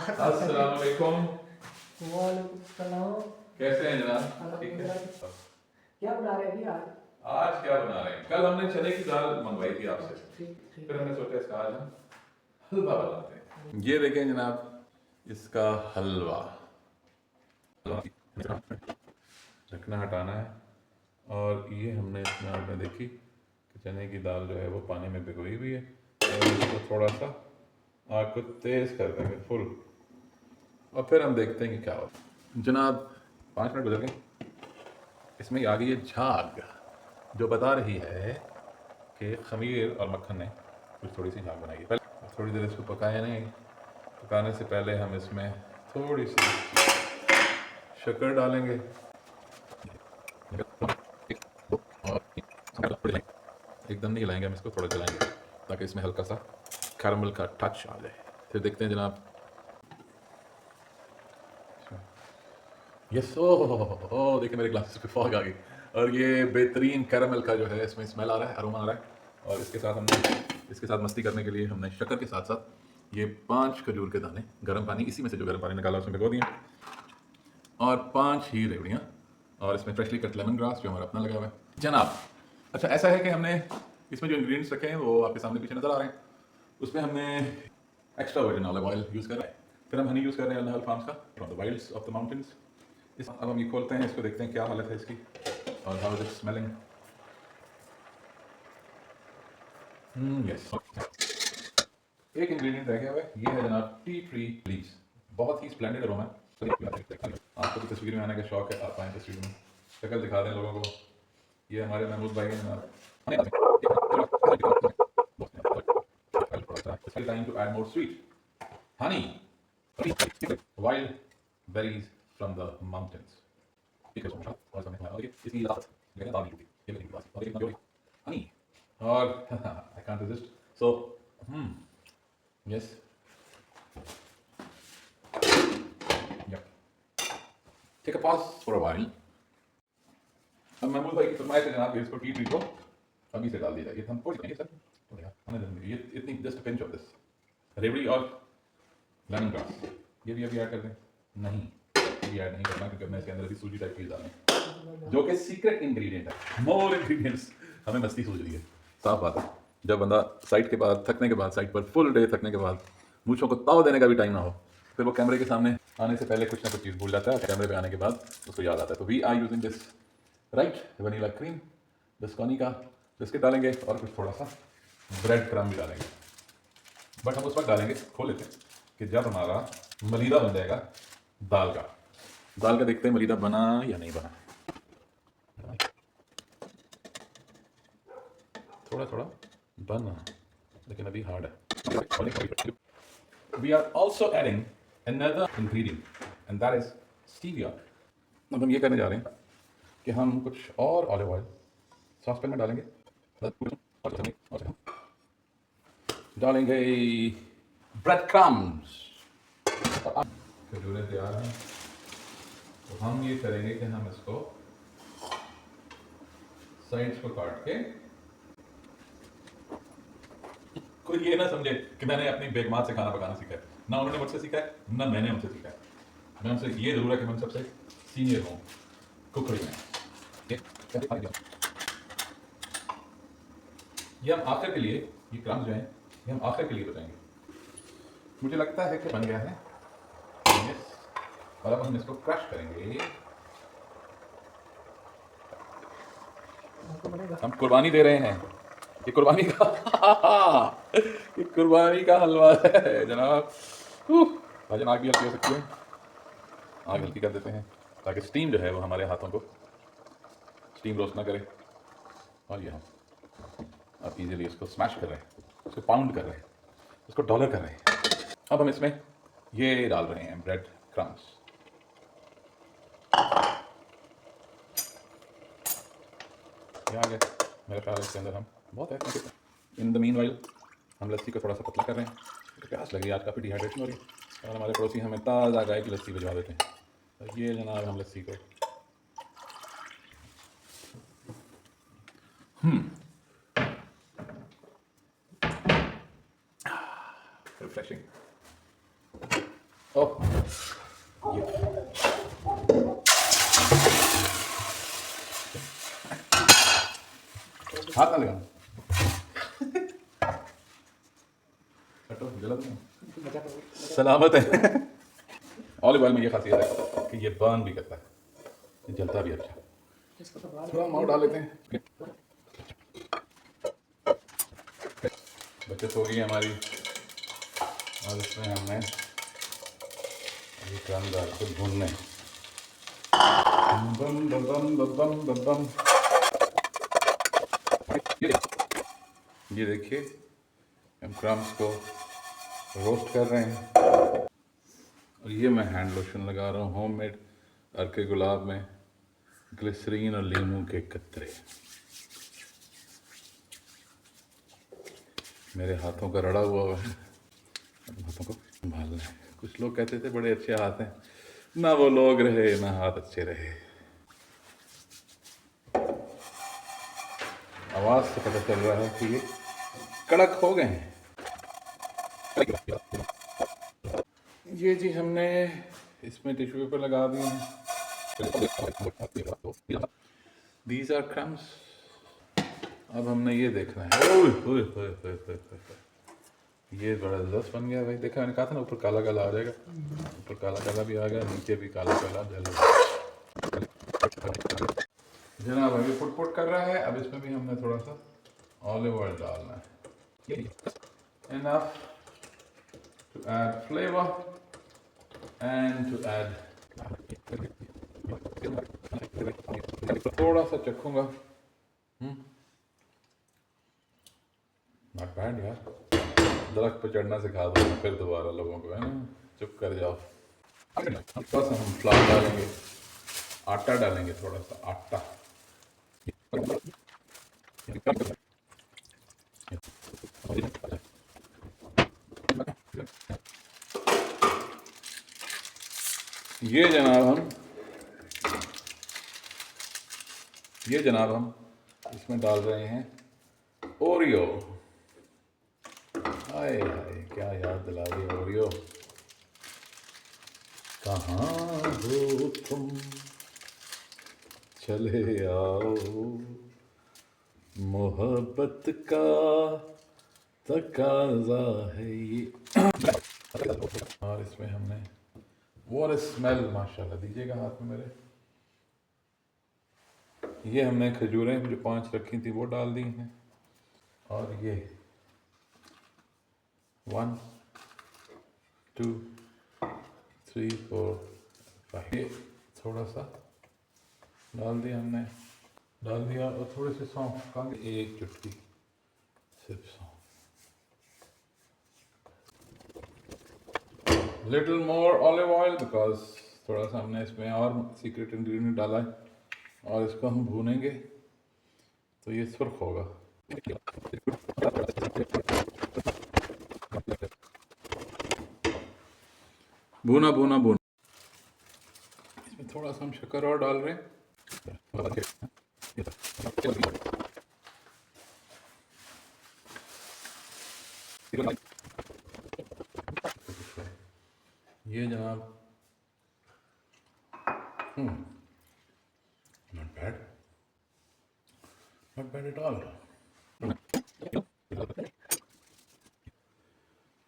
अस्सलाम वालेकुम। वालेकुम सलाम। कैसे हैं जनाब? ठीक है। क्या बना रहे हैं अभी आज? आज क्या बना रहे हैं? कल हमने चने की दाल मंगवाई थी आपसे, ठीक फिर हमने सोचा इसका आज हम हलवा बनाते हैं। ये देखें जनाब, इसका हलवा। ढकना हटाना है और ये हमने इसमें आपने देखी कि चने की दाल जो है वो पानी में भिगोई हुई है और इसको थोड़ा सा आग को तेज़ कर देंगे फुल, और फिर हम देखते हैं कि क्या होता है। जनाब 5 मिनट गुजर गए, इसमें आ गई है झाग, जो बता रही है कि खमीर और मक्खन ने कुछ थोड़ी सी झाग बनाई है। पहले थोड़ी देर इसको पकाया नहीं, पकाने से पहले हम इसमें थोड़ी सी शक्कर डालेंगे और एकदम नहीं हिलाएंगे, हम इसको थोड़ा जलाएंगे ताकि इसमें हल्का सा कैरमल का टच आ जाए। फिर देखते हैं जनाब। यस, ओह देखिए मेरे ग्लासेस पे फॉग आ गई और ये बेहतरीन कैरमल का जो है इसमें स्मेल आ रहा है, अरोमा आ रहा है। और इसके साथ मस्ती करने के लिए हमने शक्कर के साथ साथ ये 5 खजूर के दाने गर्म पानी, इसी में से जो गर्म पानी निकाला उसमें भिगो दिए, और 5 ही रेवड़ियाँ, और इसमें फ्रेशली कट लेमन ग्रास जो हमारा अपना लगा हुआ है जनाब। अच्छा, ऐसा है कि हमने इसमें जो इंग्रेडिएंट्स रखे हैं वो आपके सामने पीछे नज़र आ रहे हैं। उसमें हमने extra virgin olive oil use कर रहे हैं, फिर हम हनी यूज़ कर रहे हैं अल फार्म्स का from the Wilde's of the mountains. अब हम ये खोलते हैं, इसको देखते हैं क्या हालत है इसकी और how is it smelling. Yes, एक इंग्रेडिएंट रह गया हुआ है, ये है जनाब टी ट्री लीव्स। बहुत ही स्प्लेंडेड अरोमा है। आपको तो तस्वीर में आने का शौक है, आप आए तस्वीर में, शक्ल दिखा दें लोगों को। ये हमारे महमूद भाई हैं जनाब। Time to add more sweet honey, wild berries from the mountains. इसकी honey or I can't resist. So, yes, yep. Take a pause for a while. अब महमूद भाई की फरमाइश है जनाब, इसको टी ट्री को अभी से डाल दिया जाए। हम थोड़ी देंगे सर, ये इतनी जस्ट पिंच ऑफ दिस रेवड़ी और लेमन ग्रास, ये भी अभी ऐड कर दें। नहीं, ये ऐड नहीं करना क्योंकि हमने इसके अंदर भी सूजी टाइप चीज़ डालनी है जो कि सीक्रेट इंग्रेडिएंट है। मोर इंग्रेडिएंट्स, हमें मस्ती सूझ रही है, साफ बात है। जब बंदा साइट के बाद थकने के बाद, साइट पर फुल डे थकने के बाद मूंछों को ताव देने का भी टाइम ना हो, फिर वो कैमरे के सामने आने से पहले कुछ ना कुछ चीज़ भूल जाता है, कैमरे पे आने के बाद उसको याद आता है। तो we are using this right vanilla cream, बिस्कोनी का बिस्किट डालेंगे और कुछ थोड़ा सा ब्रेड क्रम भी डालेंगे, बट हम उस वक्त डालेंगे, खोल लेते हैं, कि जब हमारा मलीदा बन जाएगा दाल का देखते हैं मलीदा बना या नहीं बना। थोड़ा थोड़ा बना लेकिन अभी हार्ड है। We are also adding another ingredient and that is stevia। अब हम ये करने जा रहे हैं कि हम कुछ और ऑलिव ऑयल सॉस पैन में डालेंगे, डालेंगे ब्रेड क्रम्स। खजूरें तैयार हैं, तो हम ये करेंगे कि हम इसको साइड्स को काट के, कोई ये ना समझे कि मैंने अपनी बेगमात से खाना पकाना सीखा है, ना उन्होंने मुझसे सीखा है ना मैंने उनसे सीखा है। मैं उनसे ये जरूर है कि मैं सबसे सीनियर हूँ कुकरी में। ये हम आखिर के लिए, ये क्रम्स जो हैं ये हम आखिर के लिए बताएंगे। मुझे लगता है कि बन गया है, यस, और अब हम इसको क्रश करेंगे। हम कुर्बानी दे रहे हैं, ये कुर्बानी का ये कुर्बानी का हलवा है जनाब। भाजन आग भी हल्की हो सकती है, आग हल्की कर देते हैं ताकि स्टीम जो है वो हमारे हाथों को स्टीम रोस्ट ना करे। और ये हम अब इजीली इसको स्मैश कर रहे हैं, इसको पाउंड कर रहे हैं, इसको डॉलर कर रहे हैं। अब हम इसमें ये डाल रहे हैं ब्रेड क्रम्स। ये आ गया मेरे ख्याल इसके अंदर हम बहुत है। इन द मीन वाइल हम लस्सी को थोड़ा सा पतला कर रहे हैं, तो प्यास लगी, आज काफ़ी डिहाइड्रेशन हो रही है और हमारे पड़ोसी हमें ताज़ा गाय की लस्सी भिजवा देते हैं। तो ये जनाब हम लस्सी को रिफ्रेशिंग ओह ये हाथ ना लगा, हटो जला दूंगा। मजा करो। सलामत है। ऑलिव ऑयल में ये खासियत है कि ये बर्न भी करता है, ये जलता भी अच्छा। इसको तो बाहर थोड़ा माव डाल लेते हैं, बचत हो गई हमारी। और इसमें हमने अभी काम डाल के भूनने, बम बम बम बम बम बम। ये देखिए हम क्रम्स को रोस्ट कर रहे हैं। और ये मैं हैंड लोशन लगा रहा हूँ होममेड अर्के गुलाब में, ग्लिसरीन और लीमू के कतरे। मेरे हाथों का रड़ा हुआ है, हाथों को संभालना है। कुछ लोग कहते थे बड़े अच्छे हाथ हैं, ना वो लोग रहे ना हाथ अच्छे रहे। आवाज से पता चल रहा है कि ये कड़क हो गए हैं। ये जी हमने इसमें टिश्यू पेपर लगा दिए हैं। These are crumbs. अब हमने ये देखना है। ओए ओए ओए ओए ओए ओए। ये बड़ा जबरदस्त बन गया भाई। देखा, मैंने कहा था ना ऊपर काला काला आ जाएगा। ऊपर काला काला भी आ गया, नीचे भी काला काला जल जनाब अभी पुट पुट कर रहा है। अब इसमें भी हमने थोड़ा सा ऑलिव ऑयल डालना है, enough to add flavour and to add, थोड़ा सा चखूंगा। नॉट बैड यार। दरख्त पे चढ़ना सिखा दो फिर दोबारा लोगों को, है ना, चुप कर जाओ। थोड़ा सा हम फ्लावर डालेंगे, आटा डालेंगे, थोड़ा सा आटा। ये जनाब हम इसमें डाल रहे हैं ओरियो। हाय हाय क्या याद दिला दी ओरियो। कहाँ हो तुम, चले आओ, मोहब्बत का तकाजा है ये। और इसमें हमने वो स्मेल माशाल्लाह, दीजिएगा हाथ में मेरे। ये हमने खजूरें जो 5 रखी थी वो डाल दी हैं। और ये 1 2 3 4 5 ये थोड़ा सा डाल दिया हमने, डाल दिया। और थोड़े से सौंफ, कहाँ गए? 1 चुटकी सिर्फ सौंफ। Little more olive oil because थोड़ा सा हमने इसमें और सीक्रेट इंग्रेडिएंट डाला है। और इसको हम भूनेंगे तो ये सुर्ख होगा। भूना भूना भूना। इसमें थोड़ा सा हम शक्कर और डाल रहे हैं। ये जनाब not bad, not bad at all.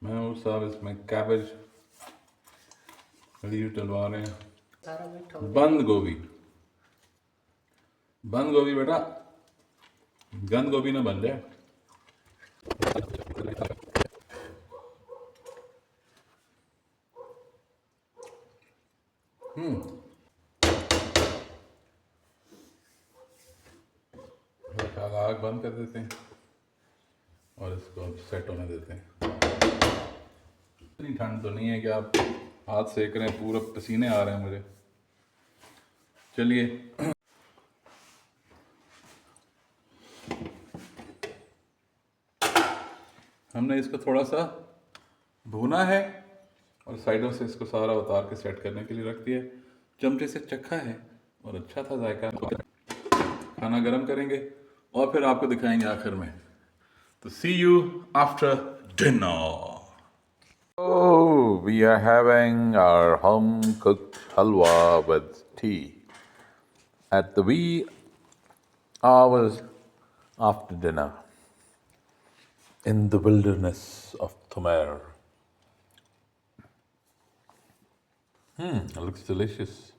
मैं साहब इसमें कैबेज लीव डलवा रहे हैं। सारा मीठा हो बंद गोभी, बंद गोभी बेटा, गंद गोभी ना बन जाए। आग बंद कर देते हैं और इसको सेट होने देते हैं। इतनी ठंड तो नहीं है कि आप हाथ सेक रहे हैं, पूरा पसीने आ रहे हैं मुझे। चलिए हमने इसको थोड़ा सा भूना है और साइडों से इसको सारा उतार के सेट करने के लिए रख दिया। चमचे से चखा है और अच्छा था जायका। खाना गरम करेंगे और फिर आपको दिखाएंगे आखिर में। तो see you after dinner. Oh, we are having our home cooked halwa with tea at the wee hours after dinner in the wilderness of Thumer. It looks delicious.